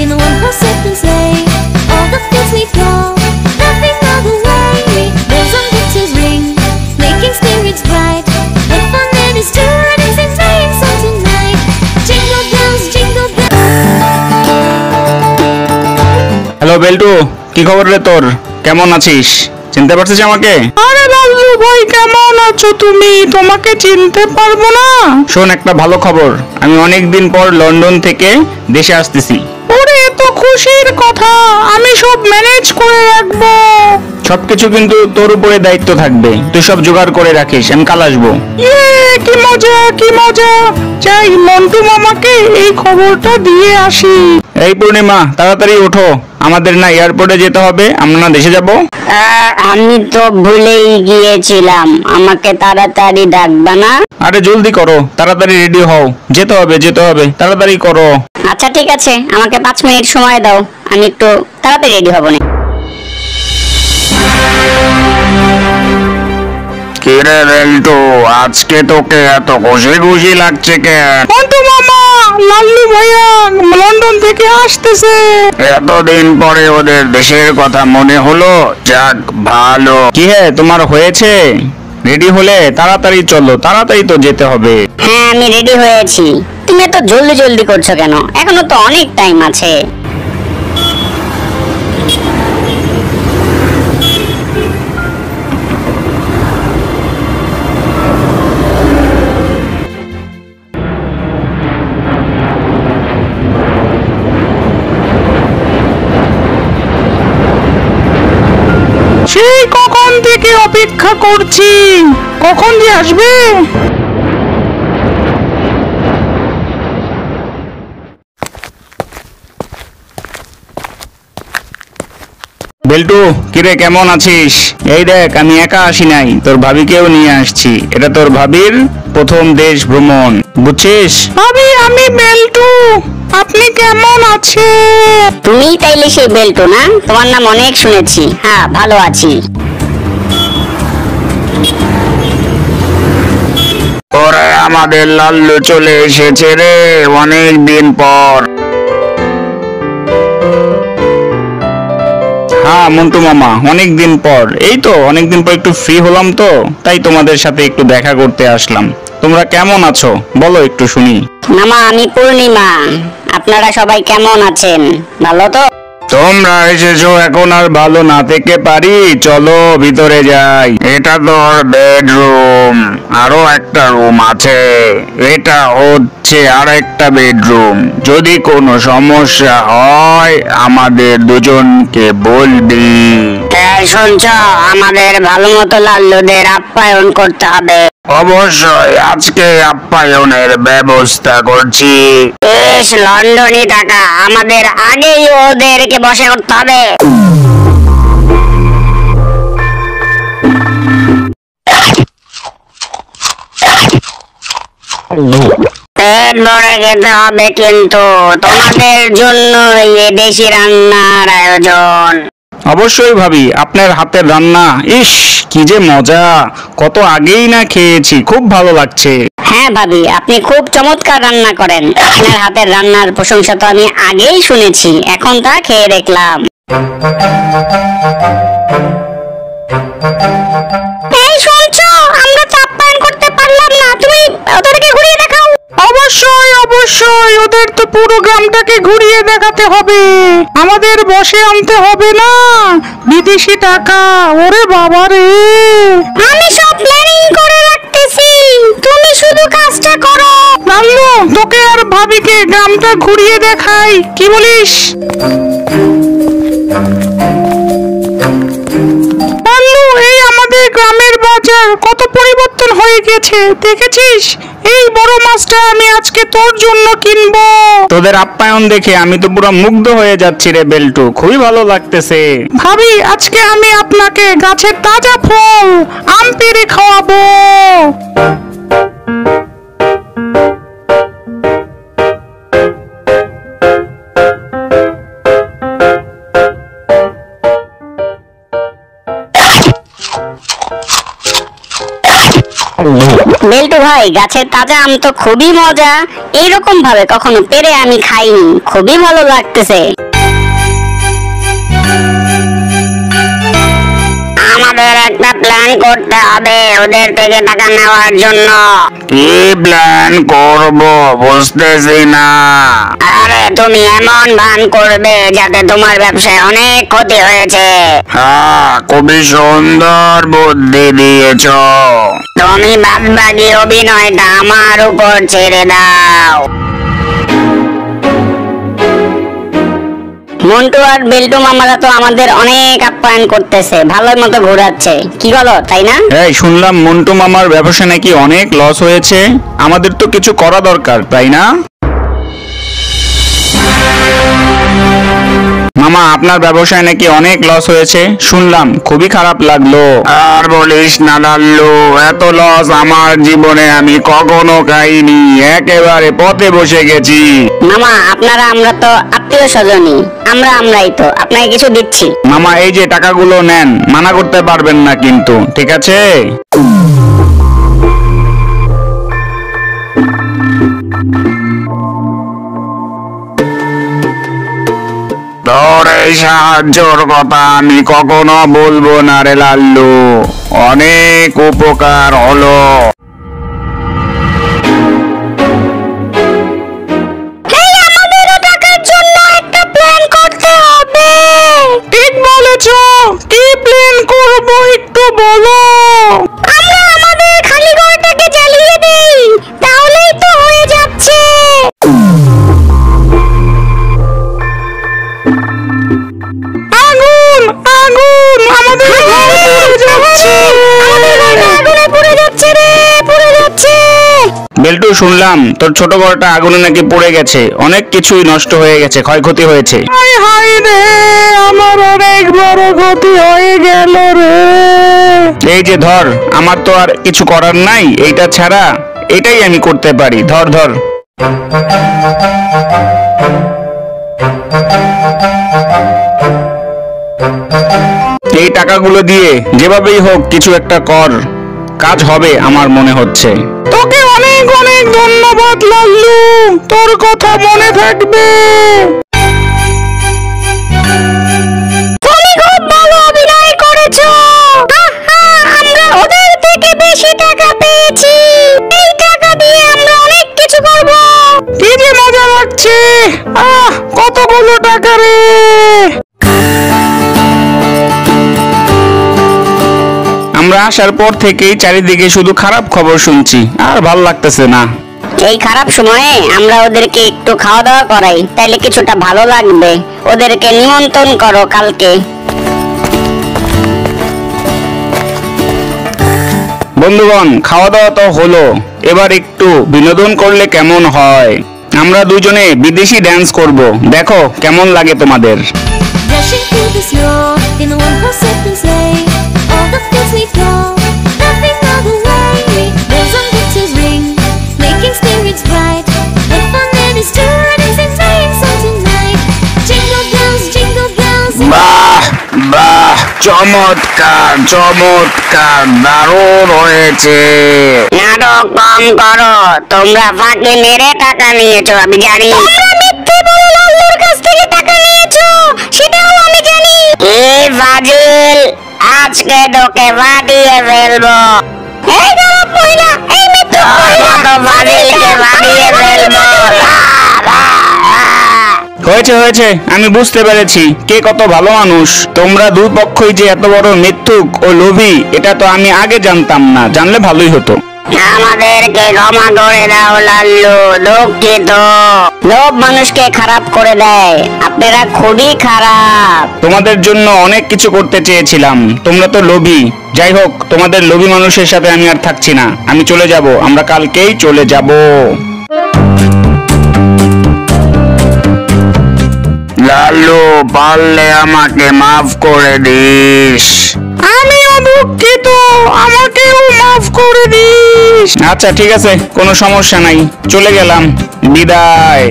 in the one-horse open sleigh. All the fields we go, laughing all the way. Bells on winter's ring, making spirits bright. What fun it is to ride and sing sleigh songs tonight. Jingle bells, jingle bells. Hello Beltu, কি খবর রে তোর? কেমন আছিস? চিনতে পারছিস আমাকে? আরে লাল্লু ভাই, কেমন আছো তুমি? তোমাকে চিনতে পারবো না? শোন, একটা ভালো খবর, আমি অনেক দিন পর লন্ডন থেকে দেশে আসতেছি। ওরে, এত খুশির কথা! আমি সব ম্যানেজ করে রাখবো। সবকিছু কিন্তু তোর উপরে দায়িত্ব থাকবে, তুই সব জোগাড় করে রাখিস, আমি কাল আসবো। কি মজা, কি মজা! যাই, মন্টু মামাকে এই খবরটা দিয়ে আসি। এই পূর্ণিমা, তাড়াতাড়ি ওঠো, আমাদের না এয়ারপোর্টে যেতে হবে, আমরা না দেশে যাব। আমি তো ভুলেই গিয়েছিলাম, আমাকে তাড়াতাড়ি ডাকবা না? আরে জলদি করো, তাড়াতাড়ি রেডি হও, যেতে হবে যেতে হবে, তাড়াতাড়ি করো। আচ্ছা ঠিক আছে, আমাকে 5 মিনিট সময় দাও, আমি একটু তাড়াতাড়ি রেডি হব না। কিরে বেল্টু, আজকে তোকে এত খুশি খুশি লাগছে কেন? মন্টু মামা, লাল্লু ভাইয়া লন্ডন থেকে আসতেছে। এতদিন পরে ওদের দেশের কথা মনে হলো, যাক ভালো। কি হে, তোমার হয়েছে? রেডি হলে তাড়াতাড়ি চলো, তাড়াতাড়ি তো যেতে হবে। হ্যাঁ, আমি রেডি হয়েছি। তুমি এত জলদি জলদি করছো কেন? এখনো তো অনেক টাইম আছে। সেই কখন থেকে অপেক্ষা করছি, কখন যে আসবে। বেল্টু, কিরে কেমন আছিস? এই দেখ, আমি একা আসি নাই, তোর ভাবিকেও নিয়ে আসছি। এটা তোর ভাবির প্রথম দেশ ভ্রমণ, বুঝছিস? ভাবি, আমি বেল্টু। আপনি কেমন আছেন? তুমি তাইলে সেই বেল্টু না? তোমার নাম অনেক শুনেছি। হ্যাঁ, ভালো আছি। ওরে, আমাদের লাল্লু চলে এসেছে রে, অনেক দিন পর। হ্যাঁ মন্টু মামা, অনেক দিন পর। এই তো অনেকদিন পর একটু ফ্রি হলাম, তো তাই তোমাদের সাথে একটু দেখা করতে আসলাম। তোমরা কেমন আছো বলো একটু শুনি। মামা, আমি পূর্ণিমা। আপনারা সবাই কেমন আছেন? ভালো তো? তোমরা এসেছো, এখন আর ভালো না থেকে পারি, চলো ভিতরে যাই। এটা তোর বেডরুম, আরো একটা রুম আছে, এটা হচ্ছে আর একটা বেডরুম। যদি কোনো সমস্যা হয় আমাদের দুজনকে বলবি। শুনছো, আমাদের ভালো মতো লাল্লুদের আপ্যায়ন করতে হবে। অবশ্যই, আজকে আপ্যায়নের ব্যবস্থা করছি। বেশ, লন্ডনী টাকা, আমাদের আগেই ওদেরকে বসে করতে হবে। পেট ভরে খেতে হবে, কিন্তু তোমাদের জন্য এই দেশি রান্নার আয়োজন। অবশ্যই ভাবি, আপনার হাতের রান্না, ইস কি যে মজা! কত আগেই না খেয়েছি, খুব ভালো লাগছে। হ্যাঁ ভাবি, আপনি খুব চমৎকার রান্না করেন। আপনার হাতের রান্নার প্রশংসা তো আমি আগেই শুনেছি, এখন তা খেয়ে দেখলাম। এই শুনছো, আমরা তো আপ্যায়ন করতে পারলাম না, তুমি ওদেরকে ঘুরিয়ে দেখাও। অবশ্যই অবশ্যই, ওদের তো পুরো গ্রামটাকে ঘুরিয়ে দেখাতে হবে, আমাদের বসে আনতে হবে না বিদেশি টাকা। ওরে বাবা রে! আমি সব প্ল্যানিং করে রাখতেছি, তুমি শুধু কাজটা করো। লাল্লু, তোকে আর ভাবিকে গ্রামটা ঘুরিয়ে দেখাই, কি বলিস? লাল্লু, এই আমাদের গ্রামের বাজার কত পরিবর্তন হয়ে গেছে, দেখেছিস? এই বড় মাছটা আমি আজকে তোর জন্য কিনবো। তোদের আপ্যায়ন দেখে আমি তো পুরো মুগ্ধ হয়ে যাচ্ছি রে বেল্টু, খুবই ভালো লাগতেছে। ভাবি, আজকে আমি আপনাকে গাছের তাজা ফল আম পেড়ে খাওয়াবো। বেল্টু ভাই, এই গাছের তাজা আম তো খুবই মজা। এইরকম ভাবে কখনো পেরে আমি খাইনি, খুবই ভালো লাগতেছে। আমাদের একটা প্ল্যান করতে হবে ওদের থেকে টাকা নেওয়ার জন্য। কি প্ল্যান করব বুঝতেছি না। আরে তুমি এমন ভান করবে যাতে তোমার ব্যবসায় অনেক ক্ষতি হয়েছে। হ্যাঁ, খুবই সুন্দর বুদ্ধি দিয়েছ। তুমি বাদবাকি অভিনয়টা আমার উপর ছেড়ে দাও। মন্টু আর বিল্টু মামারা তো আমাদের অনেক আপ্যায়ন করতেছে, ভালো মতো ঘোরাচ্ছে, কি বলো তাই না? এই শুনলাম মন্টু মামার ব্যবসা নাকি অনেক লস হয়েছে, আমাদের তো কিছু করা দরকার তাই না? মামা আপনার ব্যবসায় নাকি অনেক লস হয়েছে শুনলাম, খুবই খারাপ লাগলো। আর বলিস না লাল্লু, এত লস আমার জীবনে আমি কখনো খাইনি, একেবারে পথে বসে গেছি। মামা আমরা তো আত্মীয় স্বজনই, আমরাই তো আপনাকে কিছু দিচ্ছি। মামা এই যে টাকাগুলো নেন, মানা করতে পারবেন না কিন্তু, ঠিক আছে? তোর এই সাহায্যর কথা আমি কখনো বলবো না রে লাল্লু, অনেক উপকার হলো। ঠিক বলেছ, কি প্ল্যান করব একটু বলো। আমরা আমাদের খালি ঘরটাকে জ্বালিয়ে দেই, তাহলেই তো হয়ে যাচ্ছে। আগুন আগুন, আমাদের ঘর পুড়ে যাচ্ছে। আগুনে পুড়ে যাচ্ছে রে, পুড়ে যাচ্ছে। বেল্টু শুনলাম তোর ছোট ঘরটা আগুনে নাকি পড়ে গেছে, অনেক কিছুই নষ্ট হয়ে গেছে, ক্ষয়ক্ষতি হয়েছে। হায় হায় রে, আমার অনেক বড় ক্ষতি হয়ে গেল রে। এই যে ধর, আমার তো আর কিছু করার নাই, এইটা ছাড়া এটাই আমি করতে পারি, ধর ধর। এই টাকাগুলো দিয়ে যেভাবেই হোক কিছু একটা কর, কাজ হবে আমার মনে হচ্ছে। তোকে অনেক অনেক ধন্যবাদ লাল্লু, তোর কথা মনে থাকবে। তুমি খুব ভালো অভিনয় করেছো। আমরা ওদের থেকে বেশি টাকা পেয়েছি, এই টাকা দিয়ে আমরা অনেক কিছু করব। কি যে মজা লাগছে, কতগুলো টাকা রে। আমরা আসার পর থেকেই চারিদিকে শুধু খারাপ খবর শুনছি, আর ভাল লাগতেছে না। এই খারাপ সময়ে আমরা ওদেরকে একটু খাওয়া দাওয়া করাই, তাইলে কিছুটা ভালো লাগবে। ওদেরকে নিমন্ত্রণ করো কালকে। বন্ধুগণ, খাওয়া দাওয়া তো হলো, এবার একটু বিনোদন করলে কেমন হয়? আমরা দুজনে বিদেশি ড্যান্স করব, দেখো কেমন লাগে তোমাদের। Rushing through the snow in a one-horse open sleigh. All the fields we go, laughing all the way. Bells on winter's ring, making spirits bright. What fun it is to ride and sing sleighing song tonight. Jingle bells, বাহ বাহ, চমৎকার চমৎকার, দারুণ হয়েছে। নাটক কম করো, তোমরা ফাঁকি মেরে টাকা নিয়েছো আমি জানি। মিথ্যে বলে লাল্লুর কাছ থেকে টাকা নিয়েছো, সেটাও আমি জানি। এই ফাজিল, আজকে তোকে ফাটিয়ে ফেলবো। এই খারাপ মহিলা, এই মিথ্যে তো ফাজিলকে ফাটিয়ে ফেলবো। হয়েছে হয়েছে, আমি বুঝতে পেরেছি কে কত ভালো মানুষ। তোমরা দুই পক্ষই যে এত বড় মিথ্যুক ও লোভী, এটা তো আমি আগে জানতাম না, জানলে ভালোই হতো। আমাদেরকে ক্ষমা করে দাও লাল্লু, দুঃখিত। লোভ মানুষকে খারাপ করে দেয়, আপনারা খুবই খারাপ। তোমাদের জন্য অনেক কিছু করতে চেয়েছিলাম, তোমরা তো লোভী। যাই হোক, তোমাদের লোভী মানুষের সাথে আমি আর থাকছি না, আমি চলে যাব, আমরা কালকেই চলে যাব। লাল্লু, পারলে আমাকে মাফ করে দিস। আমিও দুঃখিত, আমাকেও মাফ করে দিস। আচ্ছা ঠিক আছে, কোনো সমস্যা নাই, চলে গেলাম, বিদায়।